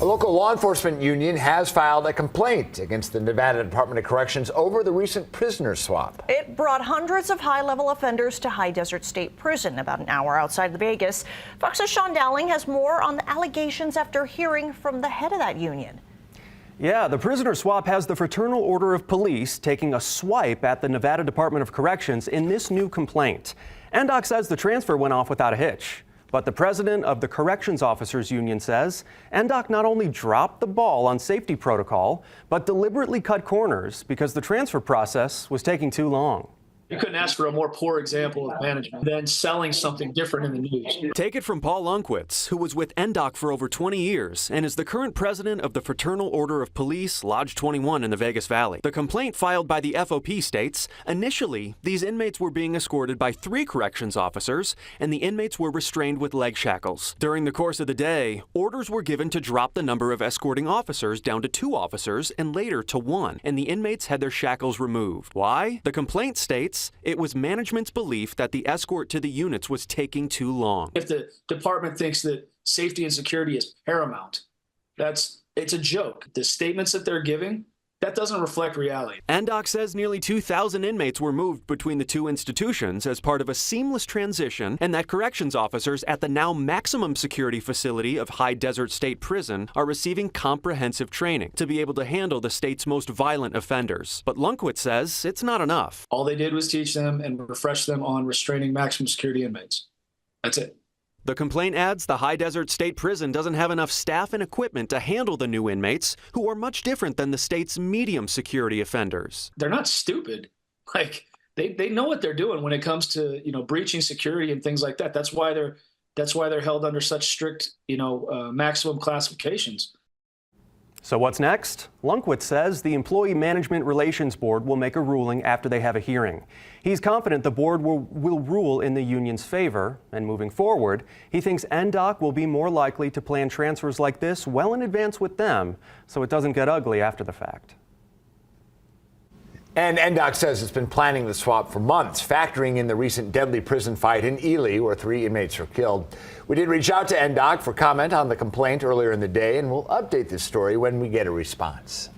A local law enforcement union has filed a complaint against the Nevada Department of Corrections over the recent prisoner swap. It brought hundreds of high-level offenders to High Desert State Prison, about an hour outside of Vegas. Fox's Sean Dowling has more on the allegations after hearing from the head of that union. Yeah, the prisoner swap has the Fraternal Order of Police taking a swipe at the Nevada Department of Corrections in this new complaint. NDOC says the transfer went off without a hitch. But the president of the Corrections Officers Union says NDOC not only dropped the ball on safety protocol, but deliberately cut corners because the transfer process was taking too long. You couldn't ask for a more poor example of management than selling something different in the news. Take it from Paul Lunkwitz, who was with NDOC for over 20 years and is the current president of the Fraternal Order of Police, Lodge 21 in the Vegas Valley. The complaint filed by the FOP states, initially, these inmates were being escorted by 3 corrections officers, and the inmates were restrained with leg shackles. During the course of the day, orders were given to drop the number of escorting officers down to 2 officers and later to 1, and the inmates had their shackles removed. Why? The complaint states it was management's belief that the escort to the units was taking too long. If the department thinks that safety and security is paramount, it's a joke. The statements that they're giving, that doesn't reflect reality. NDOC says nearly 2,000 inmates were moved between the 2 institutions as part of a seamless transition, and that corrections officers at the now maximum security facility of High Desert State Prison are receiving comprehensive training to be able to handle the state's most violent offenders. But Lunkwitz says it's not enough. All they did was teach them and refresh them on restraining maximum security inmates. That's it. The complaint adds the High Desert State Prison doesn't have enough staff and equipment to handle the new inmates, who are much different than the state's medium security offenders. They're not stupid. Like they know what they're doing when it comes to, breaching security and things like that. That's why they're held under such strict, maximum classifications. So what's next? Lunkwitz says the Employee Management Relations Board will make a ruling after they have a hearing. He's confident the board will rule in the union's favor, and moving forward, he thinks NDOC will be more likely to plan transfers like this well in advance with them, so it doesn't get ugly after the fact. And NDOC says it's been planning the swap for months, factoring in the recent deadly prison fight in Ely, where 3 inmates were killed. We did reach out to NDOC for comment on the complaint earlier in the day, and we'll update this story when we get a response.